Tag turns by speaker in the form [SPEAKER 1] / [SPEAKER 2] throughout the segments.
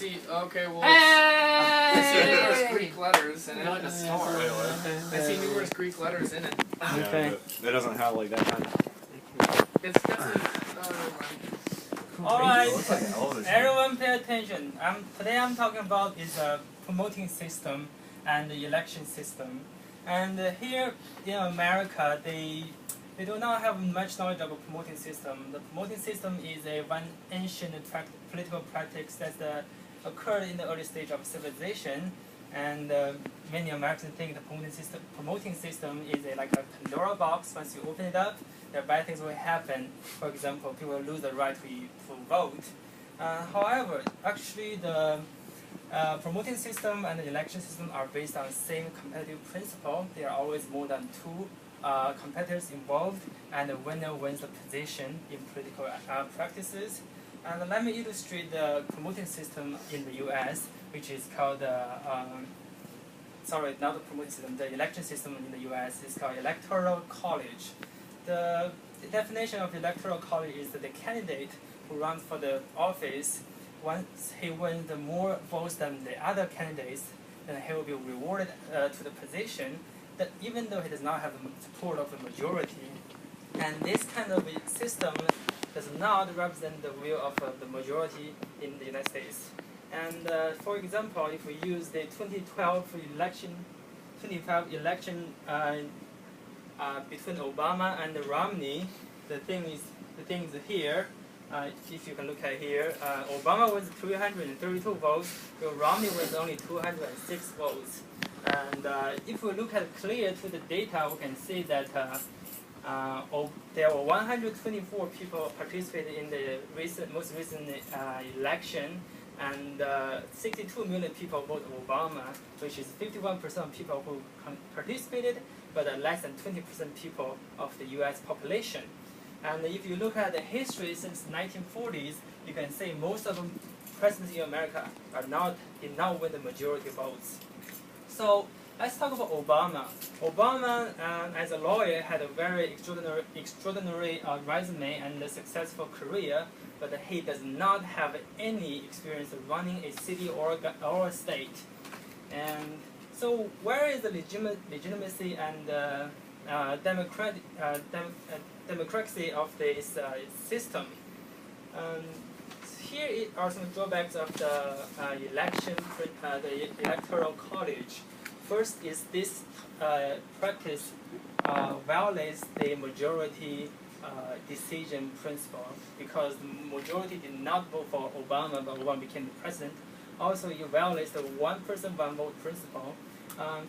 [SPEAKER 1] see. Okay, well,
[SPEAKER 2] Hey!
[SPEAKER 1] I see numerous Greek letters in it.
[SPEAKER 3] Like a star.
[SPEAKER 1] I see numerous Greek letters in it.
[SPEAKER 2] Okay.
[SPEAKER 4] Yeah, it doesn't have like that kind of.
[SPEAKER 1] It's definitely.
[SPEAKER 2] Alright,
[SPEAKER 4] It looks like an elevator.
[SPEAKER 2] everyone pay attention. Today I'm talking about is a promoting system and the election system. And here in America, they do not have much knowledge of a promoting system. The promoting system is one ancient political practice that occurred in the early stage of civilization. And many Americans think the promoting system is like a Pandora box. Once you open it up, the bad things will happen. For example, people will lose the right to vote. However, actually the promoting system and the election system are based on the same competitive principle. There are always more than two competitors involved, and the winner wins the position in political practices. And let me illustrate the promoting system in the U.S., which is called sorry, not the promoting system. The election system in the U.S. is called electoral college. The definition of electoral college is that the candidate who runs for the office, once he wins the more votes than the other candidates, then he will be rewarded to the position, that even though he does not have the support of the majority. And this kind of system does not represent the will of the majority in the United States. And for example, if we use the 2012 election between Obama and Romney, the thing is here. If you can look at here, Obama was 332 votes, while Romney was only 206 votes. And if we look at clear to the data, we can see that there were 124 people participated in the most recent election, and 62 million people voted Obama, which is 51% of people who participated, but less than 20% people of the U.S. population. And if you look at the history since 1940s, you can see most of the presidents in America did not win the majority votes. So let's talk about Obama. Obama, as a lawyer, had a very extraordinary resume and a successful career, but he does not have any experience of running a city or a state. And so where is the legitimacy and democracy of this system? Here are some drawbacks of the the electoral college. First is this practice violates the majority decision principle, because the majority did not vote for Obama, but Obama became the president. Also, it violates the one person, one vote principle.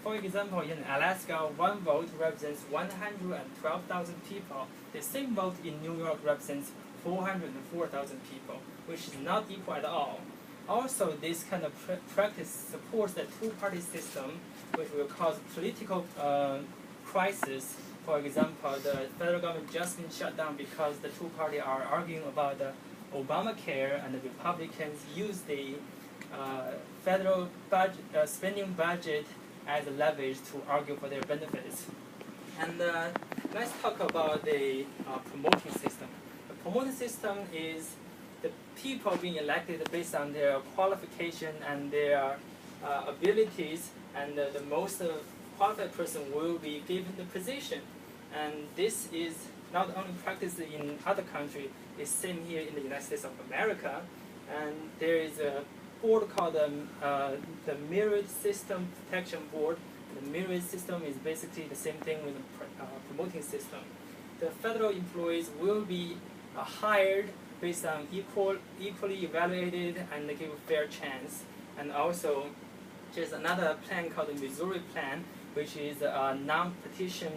[SPEAKER 2] For example, in Alaska, one vote represents 112,000 people. The same vote in New York represents 404,000 people, which is not equal at all. Also, this kind of practice supports the two-party system, which will cause political crisis. For example, the federal government just been shut down because the two parties are arguing about the Obamacare, and the Republicans use the federal budget, spending budget as a leverage to argue for their benefits. And let's talk about the promoting system. The promoting system is the people being elected based on their qualification and their abilities, and the most qualified person will be given the position. And this is not only practiced in other countries, it's same here in the United States of America. And there is a board called the Merit System Protection Board. The merit system is basically the same thing with the promoting system. The federal employees will be hired based on equally evaluated and give a fair chance. And also, there's another plan called the Missouri Plan, which is a non-petition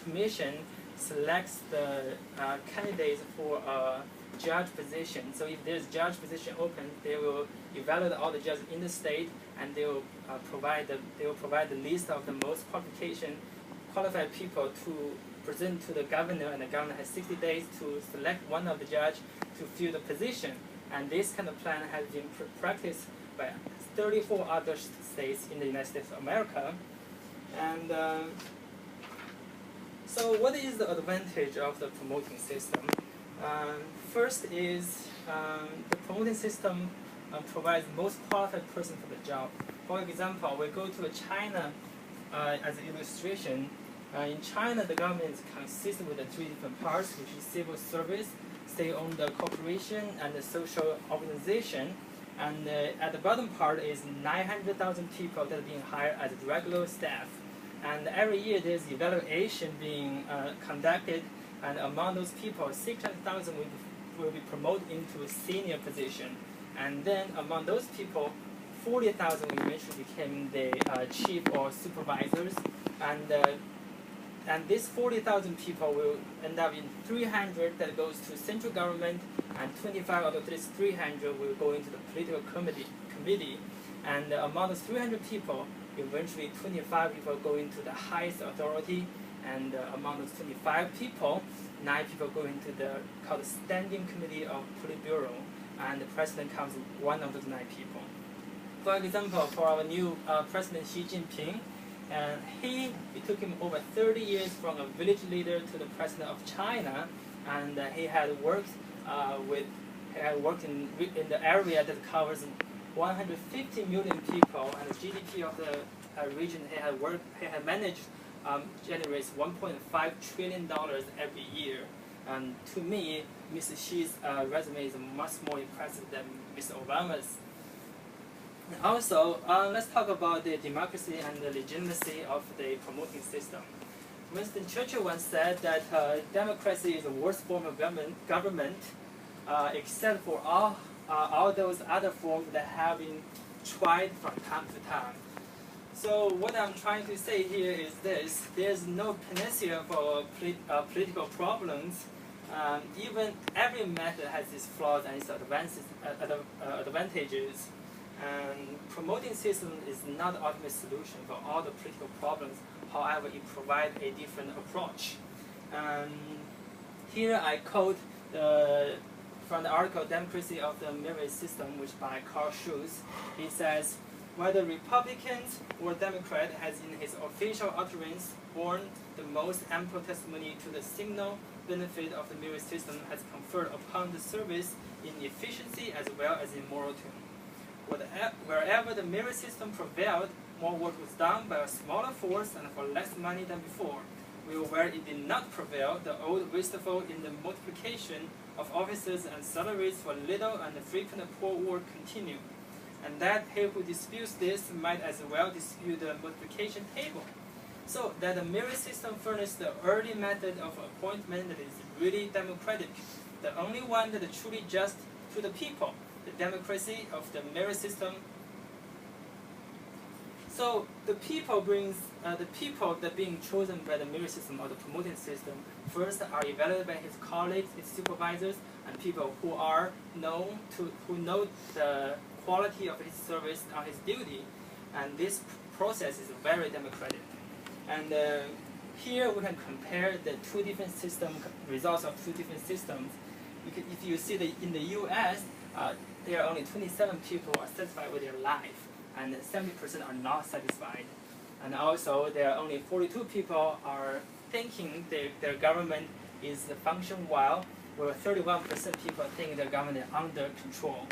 [SPEAKER 2] commission selects the candidates for a judge position. So if there's judge position open, they will evaluate all the judges in the state, and they will provide the list of the most qualified people to present to the governor, and the governor has 60 days to select one of the judges to fill the position. And this kind of plan has been practiced by 34 other states in the United States of America. And so what is the advantage of the promoting system? First is the promoting system provides the most qualified person for the job. For example, we go to China as an illustration. In China, the government is consistent with the three different parts, which is civil service, state-owned corporation, and the social organization. And at the bottom part is 900,000 people that are being hired as regular staff. And every year there's evaluation being conducted, and among those people, 600,000 will be promoted into a senior position. And then among those people, 40,000 will eventually become the chief or supervisors. And these 40,000 people will end up in 300 that goes to central government, and 25 out of this 300 will go into the political committee. And among those 300 people, eventually 25 people go into the highest authority, and among those 25 people, 9 people go into the called the Standing Committee of Politburo, and the president comes one of those 9 people. For example, for our new President Xi Jinping, and it took him over 30 years from a village leader to the president of China, and he had worked in the area that covers 150 million people, and the GDP of the region he had managed generates $1.5 trillion every year. And to me, Mr. Xi's resume is much more impressive than Mr. Obama's. Also, let's talk about the democracy and the legitimacy of the promoting system. Winston Churchill once said that democracy is the worst form of government except for all those other forms that have been tried from time to time. So what I'm trying to say here is this: there's no panacea for political problems. Even every method has its flaws and its advantages. And promoting system is not the ultimate solution for all the political problems. However, it provides a different approach. Here I quote from the article "Democracy of the Merit System," which by Carl Schulz. He says, "Whether Republicans or Democrat has in his official utterance borne the most ample testimony to the signal benefit of the merit system has conferred upon the service in efficiency as well as in moral tone. Wherever the merit system prevailed, more work was done by a smaller force and for less money than before. Where it did not prevail, the old wasteful in the multiplication of officers and salaries for little and frequent poor work continued. And that he who disputes this might as well dispute the multiplication table. So that the merit system furnished the early method of appointment that is really democratic, the only one that is truly just to the people. The democracy of the merit system. So the people that being chosen by the merit system or the promoting system first are evaluated by his colleagues, his supervisors, and people who know the quality of his service on his duty. And this process is very democratic. And here we can compare the two different results of two different systems. If you see in the U.S. There are only 27 people are satisfied with their life, and 70% are not satisfied. And also, there are only 42 people are thinking their government is functioning well, where 31% people think their government is under control.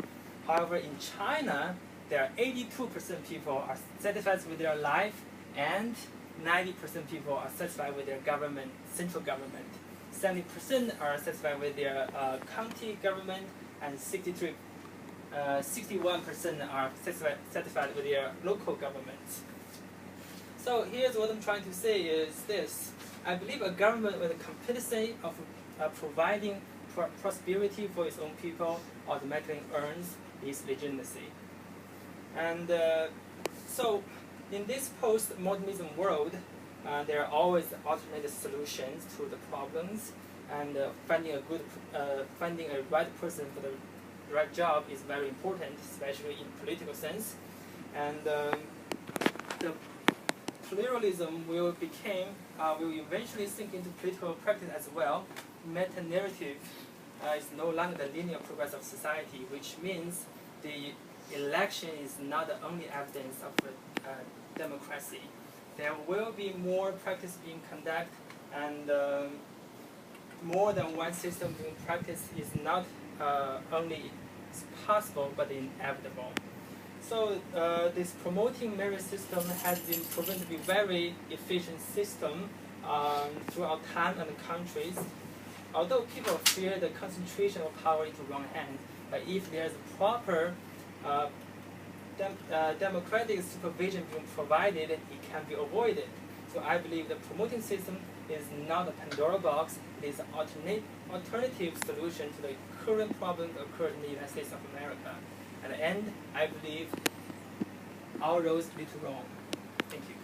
[SPEAKER 2] However, in China, there are 82% people are satisfied with their life, and 90% people are satisfied with their government, central government. 70% are satisfied with their county government, and 61% are satisfied with their local governments. So here's what I'm trying to say is this. I believe a government with a competency of providing prosperity for its own people automatically earns its legitimacy. And so in this post-modernism world, there are always alternate solutions to the problems, and finding a right person for the right job is very important, especially in political sense. And the pluralism will eventually sink into political practice as well. Meta-narrative is no longer the linear progress of society, which means the election is not the only evidence of democracy. There will be more practice being conducted, and more than one system being practiced is not only It's possible, but inevitable. So this promoting merit system has been proven to be very efficient system throughout time and countries. Although people fear the concentration of power into one hand, but if there's a proper democratic supervision being provided, it can be avoided. So I believe the promoting system is not a Pandora box, it is an alternative solution to the current problem that occurs in the United States of America. At the end, I believe our roads lead to Rome. Thank you.